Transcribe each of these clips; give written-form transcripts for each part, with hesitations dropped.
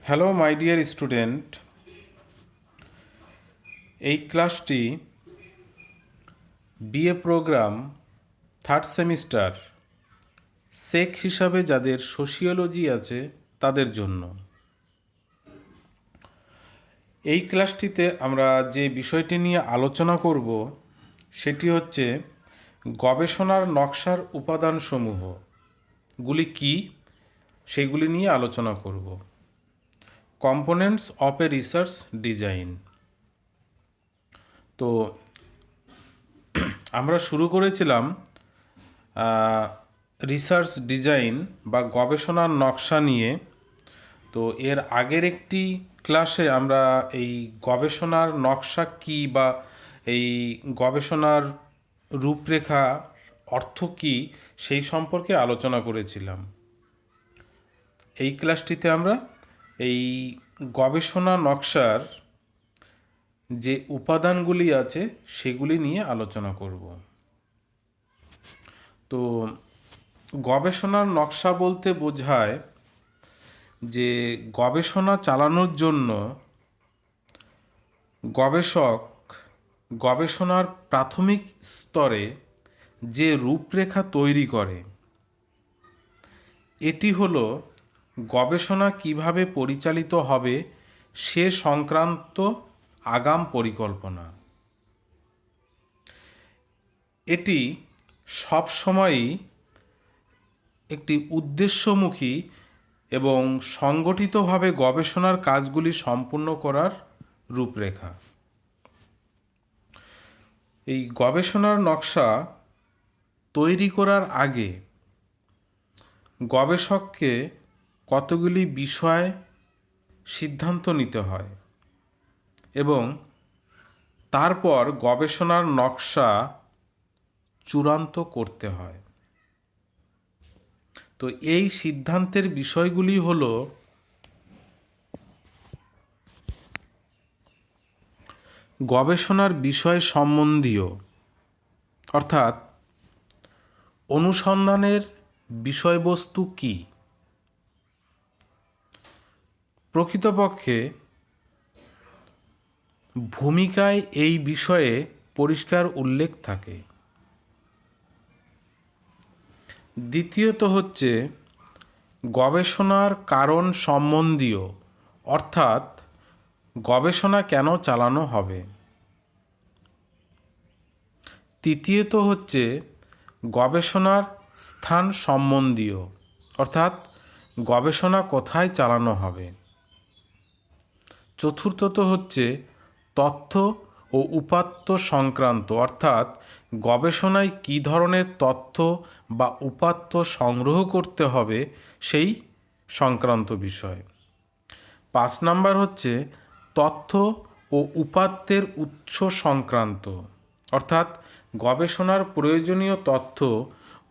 Hello my dear student, এই ক্লাসটি BA programme third semester সেক হিসাবে যাদের সোশিওলজি আছে তাদের জন্য। এই ক্লাসটিতে আমরা যে বিষয়টি নিয়ে আলোচনা করব সেটি হচ্ছে গবেষণার নকশার উপাদানসমূহগুলি কি সেগুলি নিয়ে আলোচনা করব। Components of a research design. তো আমরা শুরু করেছিলাম রিসার্চ ডিজাইন বা গবেষণার নকশা নিয়ে। তো এর আগের একটি ক্লাসে আমরা এই গবেষণার নকশা কি বা এই গবেষণার রূপরেখা অর্থ কি সেই সম্পর্কে আলোচনা করেছিলাম। এই ক্লাসটিতে আমরা এই গবেষণা নকশার যে উপাদানগুলি আছে সেগুলি নিয়ে আলোচনা করব। তো গবেষণার নকশা বলতে বোঝায় যে গবেষণা চালানোর জন্য গবেষক গবেষণার প্রাথমিক স্তরে যে রূপরেখা তৈরি করে, এটি হলো গবেষণা কিভাবে পরিচালিত হবে সে সংক্রান্ত আগাম পরিকল্পনা। এটি সবসময়ই একটি উদ্দেশ্যমুখী এবং সংগঠিতভাবে গবেষণার কাজগুলি সম্পূর্ণ করার রূপরেখা। এই গবেষণার নকশা তৈরি করার আগে গবেষককে কতগুলি বিষয় সিদ্ধান্ত নিতে হয় এবং তারপর গবেষণার নকশা চূড়ান্ত করতে হয়। তো এই সিদ্ধান্তের বিষয়গুলি হলো গবেষণার বিষয় সম্বন্ধীয়, অর্থাৎ অনুসন্ধানের বিষয়বস্তু কি, প্রকৃতপক্ষে ভূমিকায় এই বিষয়ে পরিষ্কার উল্লেখ থাকে। দ্বিতীয়ত হচ্ছে গবেষণার কারণ সম্বন্ধীয়, অর্থাৎ গবেষণা কেন চালানো হবে। তৃতীয়ত হচ্ছে গবেষণার স্থান সম্বন্ধীয়, অর্থাৎ গবেষণা কোথায় চালানো হবে। চতুর্থত হচ্ছে তথ্য ও উপাত্ত সংক্রান্ত, অর্থাৎ গবেষণায় কী ধরনের তথ্য বা উপাত্ত সংগ্রহ করতে হবে সেই সংক্রান্ত বিষয়। 5 নাম্বার হচ্ছে তথ্য ও উপাত্তের উৎস সংক্রান্ত, অর্থাৎ গবেষণার প্রয়োজনীয় তথ্য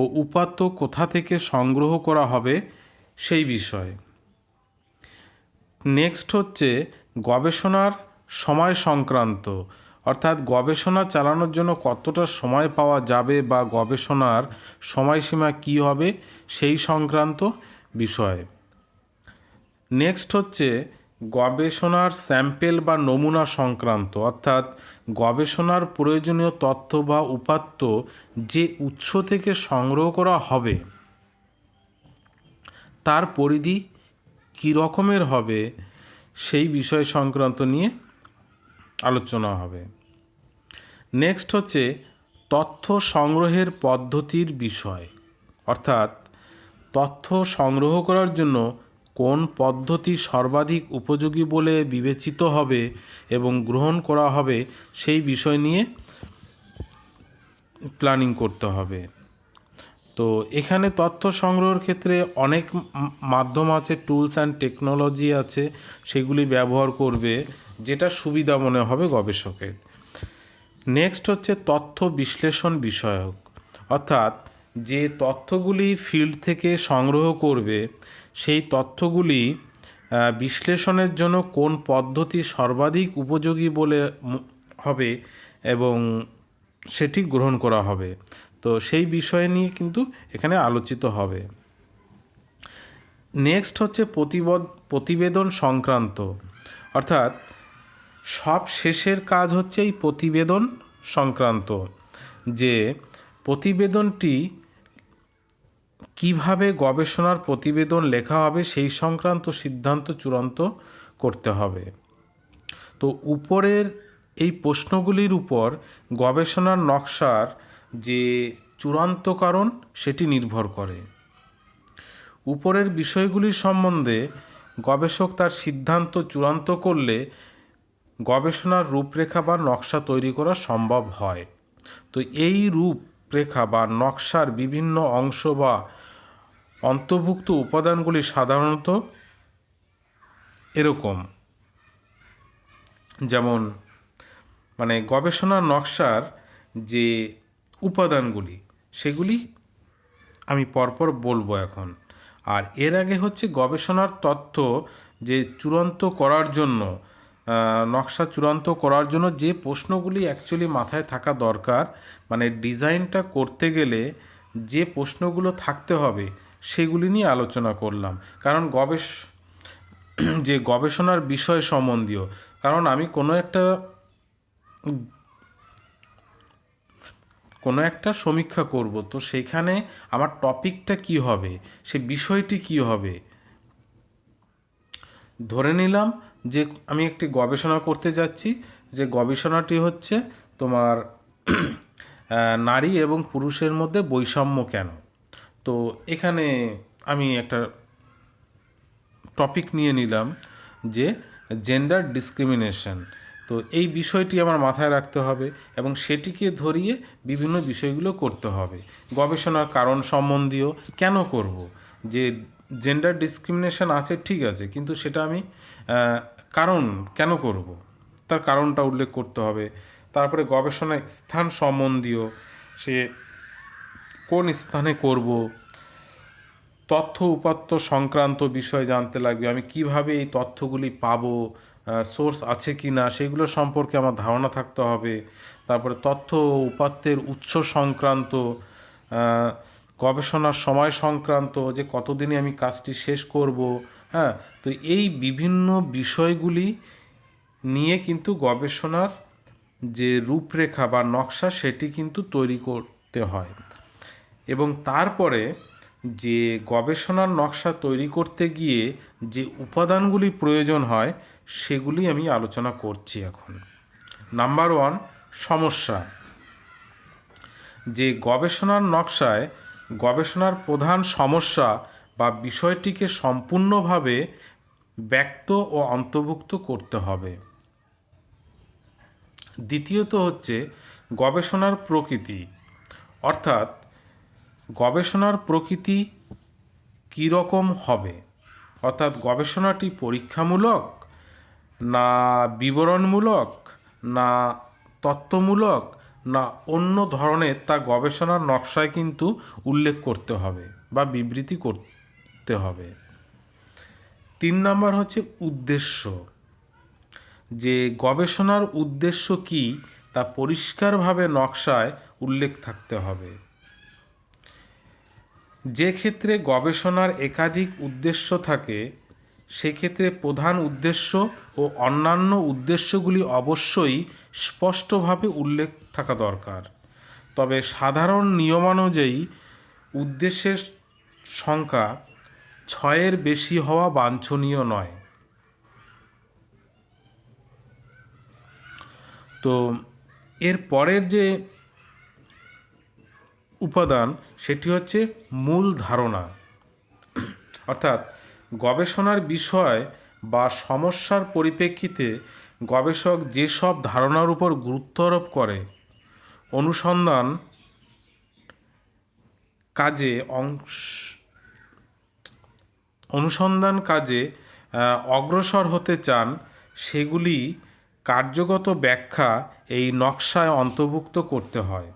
ও উপাত্ত কোথা থেকে সংগ্রহ করা হবে সেই বিষয়। নেক্সট হচ্ছে গবেষণার সময় সংক্রান্ত, অর্থাৎ গবেষণা চালানোর জন্য কতটা সময় পাওয়া যাবে বা গবেষণার সময়সীমা কী হবে সেই সংক্রান্ত বিষয়। নেক্সট হচ্ছে গবেষণার স্যাম্পেল বা নমুনা সংক্রান্ত, অর্থাৎ গবেষণার প্রয়োজনীয় তথ্য বা উপাত্ত যে উৎস থেকে সংগ্রহ করা হবে তার পরিধি কী রকমের হবে সেই বিষয় সংক্রান্ত নিয়ে আলোচনা হবে। নেক্সট হচ্ছে তথ্য সংগ্রহের পদ্ধতির বিষয়, অর্থাৎ তথ্য সংগ্রহ করার জন্য কোন পদ্ধতি সর্বাধিক উপযোগী বলে বিবেচিত হবে এবং গ্রহণ করা হবে সেই বিষয় নিয়ে প্ল্যানিং করতে হবে। তো এখানে তথ্য সংগ্রহের ক্ষেত্রে অনেক মাধ্যম আছে, টুলস অ্যান্ড টেকনোলজি আছে, সেগুলি ব্যবহার করবে যেটা সুবিধা মনে হবে গবেষকের। নেক্সট হচ্ছে তথ্য বিশ্লেষণ বিষয়ক, অর্থাৎ যে তথ্যগুলি ফিল্ড থেকে সংগ্রহ করবে সেই তথ্যগুলি বিশ্লেষণের জন্য কোন পদ্ধতি সর্বাধিক উপযোগী বলে হবে এবং সেটি গ্রহণ করা হবে। তো সেই বিষয় নিয়ে কিন্তু এখানে আলোচিত হবে। নেক্সট হচ্ছে প্রতিবেদন সংক্রান্ত, অর্থাৎ সব শেষের কাজ হচ্ছে এই প্রতিবেদন সংক্রান্ত, যে প্রতিবেদনটি কিভাবে গবেষণার প্রতিবেদন লেখা হবে সেই সংক্রান্ত সিদ্ধান্ত চূড়ান্ত করতে হবে। তো উপরের এই প্রশ্নগুলির উপর গবেষণার নকশার যে চূড়ান্তকরণ সেটি নির্ভর করে। উপরের বিষয়গুলির সম্বন্ধে গবেষক তার সিদ্ধান্ত চূড়ান্ত করলে গবেষণার রূপরেখা বা নকশা তৈরি করা সম্ভব হয়। তো এই রূপরেখা বা নকশার বিভিন্ন অংশ বা অন্তর্ভুক্ত উপাদানগুলি সাধারণত এরকম, যেমন গবেষণার নকশার যে উপাদানগুলি সেগুলি আমি পরপর বলবো এখন। আর এর আগে হচ্ছে গবেষণার তথ্য যে চূড়ান্ত করার জন্য, নকশা চূড়ান্ত করার জন্য যে প্রশ্নগুলি অ্যাকচুয়ালি মাথায় থাকা দরকার, ডিজাইনটা করতে গেলে যে প্রশ্নগুলো থাকতে হবে সেগুলি নিয়ে আলোচনা করলাম। কারণ যে গবেষণার বিষয় সম্বন্ধীয়, কারণ আমি কোনো একটা সমীক্ষা করব, তো সেখানে আমার টপিকটা কি হবে, সে বিষয়টি কি হবে। ধরে নিলাম যে আমি একটি গবেষণা করতে যাচ্ছি, যে গবেষণাটি হচ্ছে তোমার নারী এবং পুরুষের মধ্যে বৈষম্য কেন। তো এখানে আমি একটা টপিক নিয়ে নিলাম যে জেন্ডার ডিসক্রিমিনেশন। তো এই বিষয়টি আমার মাথায় রাখতে হবে এবং সেটিকে ধরিয়ে বিভিন্ন বিষয়গুলো করতে হবে। গবেষণার কারণ সম্বন্ধীয় কেন করব, যে জেন্ডার ডিসক্রিমিনেশন আছে ঠিক আছে, কিন্তু সেটা আমি কারণ কেন করব তার কারণটা উল্লেখ করতে হবে। তারপরে গবেষণার স্থান সম্বন্ধীয়, সে কোন স্থানে করব, তথ্য উপাত্ত সংক্রান্ত বিষয় জানতে লাগবে, আমি কিভাবে এই তথ্যগুলি পাবো, সোর্স আছে কি না সেগুলো সম্পর্কে আমার ধারণা থাকতে হবে। তারপরে তথ্য উপাত্তের উৎস সংক্রান্ত, গবেষণার সময় সংক্রান্ত, যে কতদিনে আমি কাজটি শেষ করব। হ্যাঁ, তো এই বিভিন্ন বিষয়গুলি নিয়ে কিন্তু গবেষণার যে রূপরেখা বা নকশা সেটি কিন্তু তৈরি করতে হয়। এবং তারপরে যে গবেষণার নকশা তৈরি করতে গিয়ে যে উপাদানগুলি প্রয়োজন হয় সেগুলি আমি আলোচনা করছি এখন। নাম্বার 1, সমস্যা। যে গবেষণার নকশায় গবেষণার প্রধান সমস্যা বা বিষয়টিকে সম্পূর্ণভাবে ব্যক্ত ও অন্তর্ভুক্ত করতে হবে। দ্বিতীয়ত হচ্ছে গবেষণার প্রকৃতি, অর্থাৎ গবেষণার প্রকৃতি কী রকম হবে, অর্থাৎ গবেষণাটি পরীক্ষামূলক না বিবরণমূলক না তত্ত্বমূলক না অন্য ধরনের, তা গবেষণার নকশায় কিন্তু উল্লেখ করতে হবে বা বিবৃতি করতে হবে। 3 নম্বর হচ্ছে উদ্দেশ্য, যে গবেষণার উদ্দেশ্য কী তা পরিষ্কারভাবে নকশায় উল্লেখ থাকতে হবে। যে ক্ষেত্রে গবেষণার একাধিক উদ্দেশ্য থাকে সেক্ষেত্রে প্রধান উদ্দেশ্য ও অন্যান্য উদ্দেশ্যগুলি অবশ্যই স্পষ্টভাবে উল্লেখ থাকা দরকার। তবে সাধারণ নিয়মানুযায়ী উদ্দেশ্যের সংখ্যা 6-এর বেশি হওয়া বাঞ্ছনীয় নয়। তো এর পরের যে উপাদান সেটি হচ্ছে মূল ধারণা, অর্থাৎ গবেষণার বিষয় বা সমস্যার পরিপ্রেক্ষিতে গবেষক যেসব ধারণার উপর গুরুত্ব আরোপ করে অনুসন্ধান কাজে অগ্রসর হতে চান সেগুলি কার্যগত ব্যাখ্যা এই নকশায় অন্তর্ভুক্ত করতে হয়।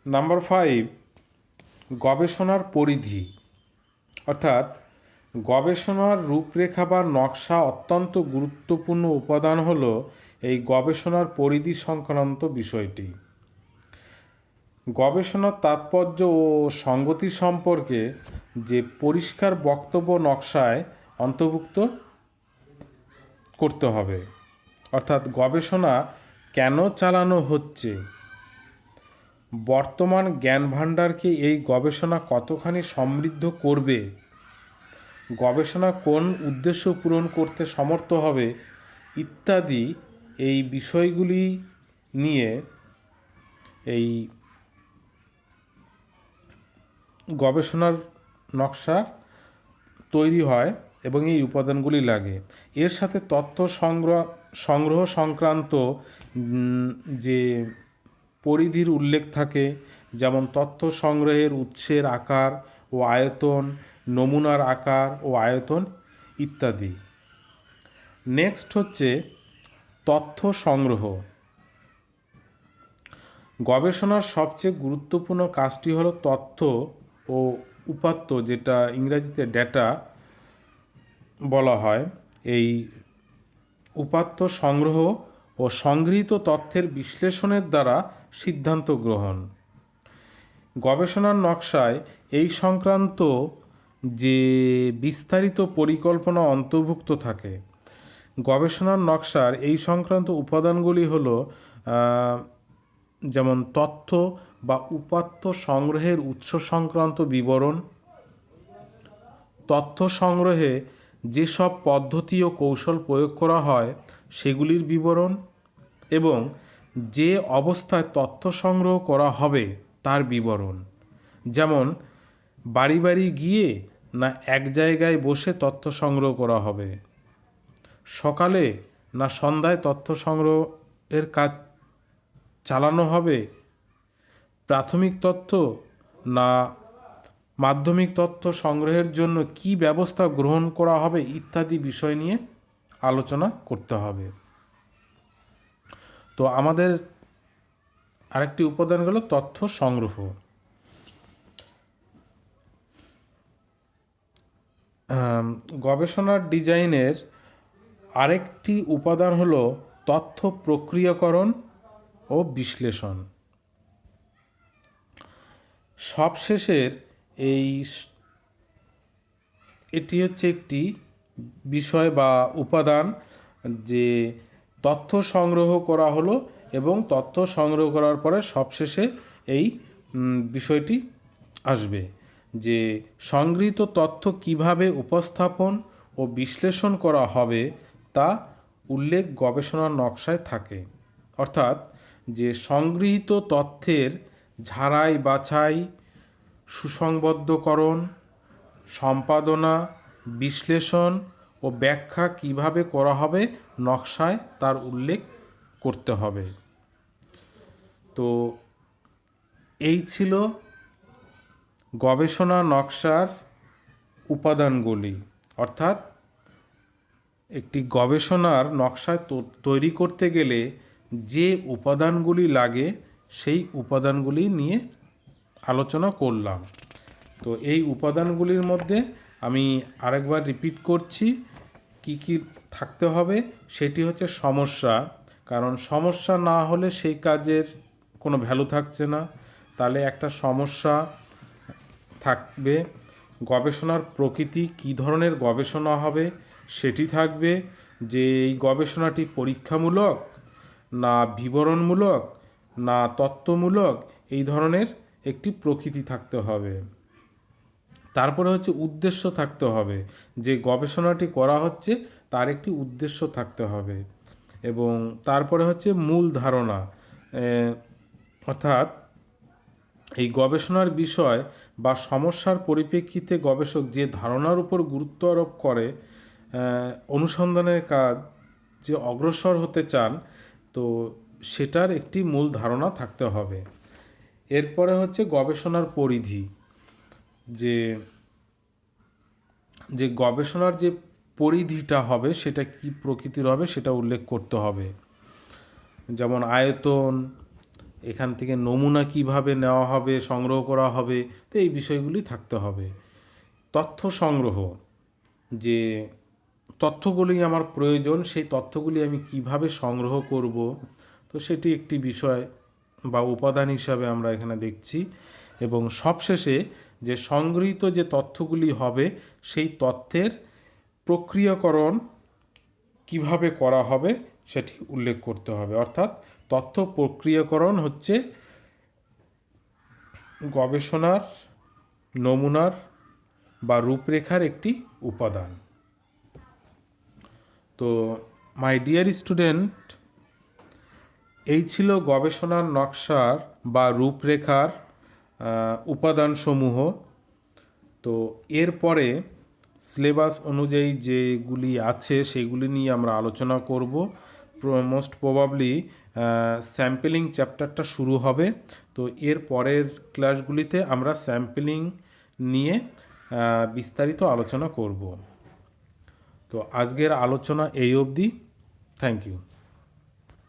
নাম্বার 5, গবেষণার পরিধি, অর্থাৎ গবেষণার রূপরেখা বা নকশা অত্যন্ত গুরুত্বপূর্ণ উপাদান হল এই গবেষণার পরিধি সংক্রান্ত বিষয়টি। গবেষণার তাৎপর্য ও সঙ্গতি সম্পর্কে যে পরিষ্কার বক্তব্য নকশায় অন্তর্ভুক্ত করতে হবে। অর্থাৎ গবেষণা কেন চালানো হচ্ছে, বর্তমান জ্ঞানভাণ্ডারকে এই গবেষণা কতখানি সমৃদ্ধ করবে, গবেষণা কোন উদ্দেশ্য পূরণ করতে সমর্থ হবে ইত্যাদি এই বিষয়গুলি নিয়ে এই গবেষণার নকশা তৈরি হয় এবং এই উপাদানগুলি লাগে। এর সাথে তথ্য সংগ্রহ সংক্রান্ত যে পরিধির উল্লেখ থাকে, যেমন তথ্য সংগ্রহের উৎসের আকার ও আয়তন, নমুনার আকার ও আয়তন ইত্যাদি। নেক্সট হচ্ছে তথ্য সংগ্রহ। গবেষণার সবচেয়ে গুরুত্বপূর্ণ কাজটি হলো তথ্য ও উপাত্ত, যেটা ইংরেজিতে ডেটা বলা হয়। এই উপাত্ত সংগ্রহ ও সংগৃহীত তথ্যের বিশ্লেষণের দ্বারা সিদ্ধান্ত গ্রহণ। গবেষণার নকশায় এই সংক্রান্ত যে বিস্তারিত পরিকল্পনা অন্তর্ভুক্ত থাকে। গবেষণার নকশার এই সংক্রান্ত উপাদানগুলি হলো যেমন তথ্য বা উপাত্ত সংগ্রহের উৎস সংক্রান্ত বিবরণ, তথ্য সংগ্রহে যেসব পদ্ধতি ও কৌশল প্রয়োগ করা হয় সেগুলির বিবরণ, এবং যে অবস্থায় তথ্য সংগ্রহ করা হবে তার বিবরণ। যেমন বাড়ি বাড়ি গিয়ে না এক জায়গায় বসে তথ্য সংগ্রহ করা হবে, সকালে না সন্ধ্যায় তথ্য সংগ্রহের কাজ চালানো হবে, প্রাথমিক তথ্য না মাধ্যমিক তথ্য সংগ্রহের জন্য কি ব্যবস্থা গ্রহণ করা হবে ইত্যাদি বিষয় নিয়ে আলোচনা করতে হবে। তো আমাদের আরেকটি উপাদান হলো তথ্য সংগ্রহ। গবেষণার ডিজাইনের আরেকটি উপাদান হলো তথ্য প্রক্রিয়াকরণ ও বিশ্লেষণ। সবশেষের এটি হচ্ছে একটি বিষয় বা উপাদান, যে তথ্য সংগ্রহ করা হলো এবং তথ্য সংগ্রহ করার পরে সবশেষে এই বিষয়টি আসবে যে সংগৃহীত তথ্য কিভাবে উপস্থাপন ও বিশ্লেষণ করা হবে তা উল্লেখ গবেষণার নকশায় থাকে। অর্থাৎ যে সংগৃহীত তথ্যের ঝাড়াই বাছাই, সুসংবদ্ধকরণ, সম্পাদনা, বিশ্লেষণ ও ব্যাখ্যা কিভাবে করা হবে নকশায় তার উল্লেখ করতে হবে। তো এই ছিল গবেষণা নকশার উপাদানগুলি। অর্থাৎ একটি গবেষণার নকশা তৈরি করতে গেলে যে উপাদানগুলি লাগে সেই উপাদানগুলি নিয়ে আলোচনা করলাম। তো এই উপাদানগুলির মধ্যে আমি আরেকবার রিপিট করছি কি কি থাকতে হবে। সেটি হচ্ছে সমস্যা, কারণ সমস্যা না হলে সেই কাজের কোনো ভ্যালু থাকছে না। তাহলে একটা সমস্যা থাকবে। গবেষণার প্রকৃতি, কী ধরনের গবেষণা হবে সেটি থাকবে, যে এই গবেষণাটি পরীক্ষামূলক না বিবরণমূলক না তত্ত্বমূলক, এই ধরনের একটি প্রকৃতি থাকতে হবে। তারপরে হচ্ছে উদ্দেশ্য থাকতে হবে, যে গবেষণাটি করা হচ্ছে তার একটি উদ্দেশ্য থাকতে হবে। এবং তারপরে হচ্ছে মূল ধারণা, অর্থাৎ এই গবেষণার বিষয় বা সমস্যার পরিপ্রেক্ষিতে গবেষক যে ধারণার উপর গুরুত্ব আরোপ করে অনুসন্ধানের কাজ যে অগ্রসর হতে চান, তো সেটার একটি মূল ধারণা থাকতে হবে। এরপরে হচ্ছে গবেষণার পরিধি, যে গবেষণার যে পরিধিটা হবে সেটা কি প্রকৃতির হবে সেটা উল্লেখ করতে হবে। যেমন আয়তন, এখান থেকে নমুনা কিভাবে নেওয়া হবে, সংগ্রহ করা হবে, তো এই বিষয়গুলি থাকতে হবে। তথ্য সংগ্রহ, যে তথ্যগুলি আমার প্রয়োজন, সেই তথ্যগুলি আমি কিভাবে সংগ্রহ করব, তো সেটি একটি বিষয় বা উপাদান হিসাবে আমরা এখানে দেখছি, এবং সবশেষে যে সংগৃহীত যে তথ্যগুলি হবে সেই তথ্যের প্রক্রিয়াকরণ কিভাবে করা হবে সেটি উল্লেখ করতে হবে। অর্থাৎ তথ্য প্রক্রিয়াকরণ হচ্ছে গবেষণার নমুনার বা রূপরেখার একটি উপাদান। তো মাই ডিয়ার স্টুডেন্ট, এই ছিল গবেষণার নকশার বা রূপরেখার উপাদানসমূহ। তো এরপরে সিলেবাস অনুযায়ী যেগুলি আছে সেগুলি নিয়ে আমরা আলোচনা করব। মোস্ট প্রবাবলি স্যাম্পলিং চ্যাপ্টারটা শুরু হবে। তো এর পরের ক্লাসগুলিতে আমরা স্যাম্পলিং নিয়ে বিস্তারিত আলোচনা করব। তো আজকের আলোচনা এই অবধি। Thank you.